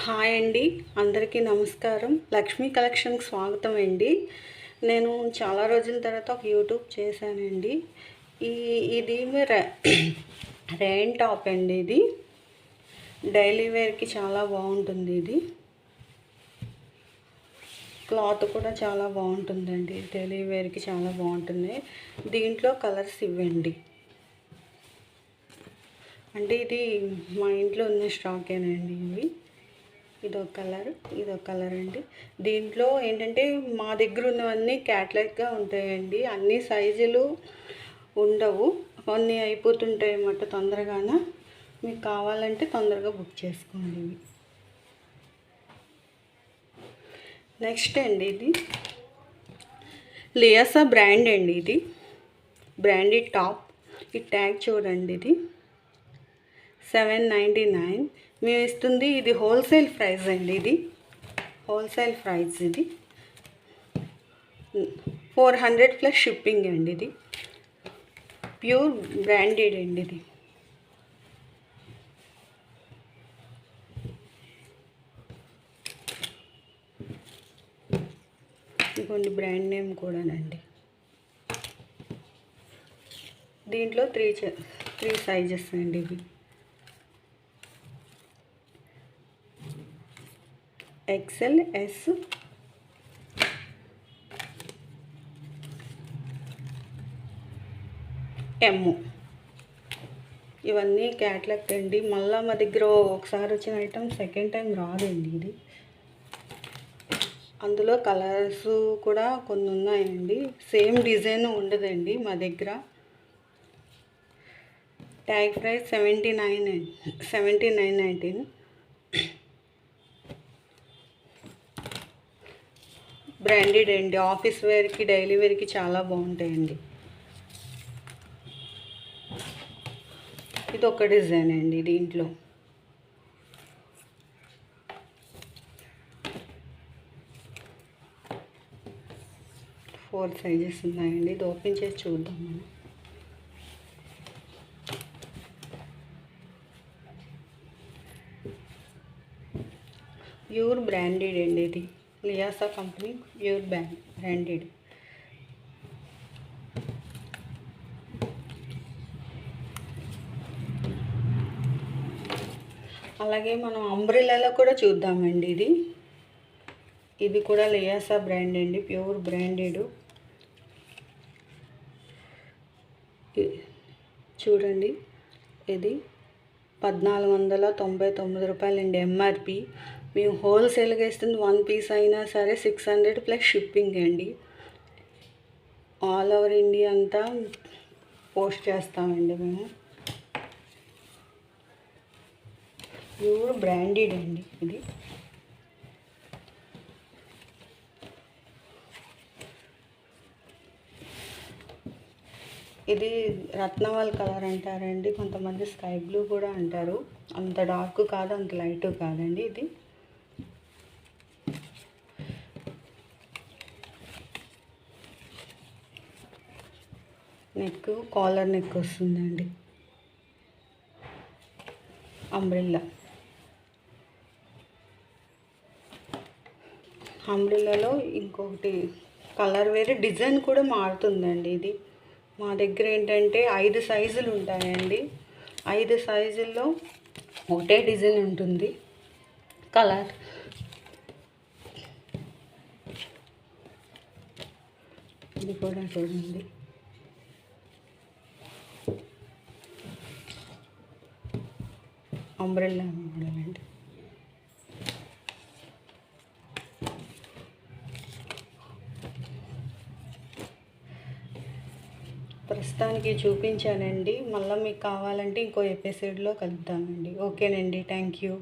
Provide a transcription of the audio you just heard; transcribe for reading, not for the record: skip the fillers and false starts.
Hi అండి, అందరికీ నమస్కారం. లక్ష్మీ కలెక్షన్కి స్వాగతం అండి. నేను చాలా రోజుల తర్వాత ఒక యూట్యూబ్ చేశానండి. ఇది రెయిన్ టాప్ అండి. ఇది డైలీ వేర్కి చాలా బాగుంటుంది. ఇది క్లాత్ కూడా చాలా బాగుంటుందండి. డైలీ వేర్కి చాలా బాగుంటుంది. దీంట్లో కలర్స్ ఇవ్వండి. అంటే ఇది మా ఇంట్లో ఉన్న స్టాకేనండి. ఇదొక కలర్ అండి. దీంట్లో ఏంటంటే మా దగ్గర ఉన్నవన్నీ క్యాటలాగ్గా ఉంటాయండి. అన్ని సైజులు ఉండవు, కొన్ని అయిపోతుంటాయి అన్నమాట తొందరగాన. మీకు కావాలంటే తొందరగా బుక్ చేసుకోండి. ఇవి నెక్స్ట్ అండి, ఇది లియాసా బ్రాండ్ అండి. ఇది బ్రాండెడ్ టాప్. ఈ ట్యాగ్ చూడండి. ఇది 799 మేము ఇస్తుంది. ఇది హోల్సేల్ ప్రైస్ అండి. ఇది హోల్సేల్ ప్రైస్. ఇది 400 ప్లస్ షిప్పింగ్ అండి. ఇది ప్యూర్ బ్రాండెడ్ అండి. ఇది ఇంకొన్ని బ్రాండ్ నేమ్ కూడానండి. దీంట్లో త్రీ సైజెస్ అండి. ఇవి XL, S, M. ఇవన్నీ క్యాట్లాగ్ అండి. మళ్ళీ మా దగ్గర ఒకసారి వచ్చిన ఐటమ్ సెకండ్ టైం రాదండి. ఇది అందులో కలర్స్ కూడా కొన్ని ఉన్నాయండి. సేమ్ డిజైన్ ఉండదండి మా దగ్గర. Tag price 79.19. బ్రాండెడ్ అండి. ఆఫీస్ వేర్కి, డైలీ వేర్కి చాలా బాగుంటాయండి. ఇది ఒక డిజైన్ అండి. దీంట్లో ఫోర్ సైజెస్ ఉన్నాయండి. ఇది ఓపెన్ చేసి చూద్దాం మనం. ప్యూర్ బ్రాండెడ్ అండి. ఇది లియాసా కంపెనీ ప్యూర్ బ్రాండెడ్. అలాగే మనం అంబ్రెల్లాలో కూడా చూద్దామండి. ఇది కూడా లియాసా బ్రాండ్ అండి. Pure branded. చూడండి, ఇది 1499 రూపాయలండి ఎంఆర్పి. మేము హోల్సేల్గా ఇస్తుంది. 1 పీస్ అయినా సరే 600 ప్లస్ షిప్పింగ్ అండి. ఆల్ ఓవర్ ఇండియా అంతా పోస్ట్ చేస్తామండి మేము. ప్యూర్ బ్రాండెడ్ అండి. ఇది రత్నవాల్ కలర్ అంటారండి. కొంతమంది స్కై బ్లూ కూడా అంటారు. అంత డార్క్ కాదు, అంత లైట్ కాదండి. ఇది నెక్, కాలర్ నెక్ వస్తుందండి. అంబ్రెల్లాలో ఇంకొకటి కలర్ వేరే, డిజైన్ కూడా మారుతుందండి. ఇది మా దగ్గర ఏంటంటే 5 సైజులు ఉంటాయండి. 5 సైజుల్లో ఒకటే డిజైన్ ఉంటుంది. కలర్ ఇది కూడా చూడండి. అంబ్రెల్లా మోడల్ అండి. ప్రస్తుతానికి చూపించానండి. మళ్ళీ మీకు కావాలంటే ఇంకో ఎపిసోడ్లో కలుద్దామండి. ఓకేనండి, థ్యాంక్ యూ.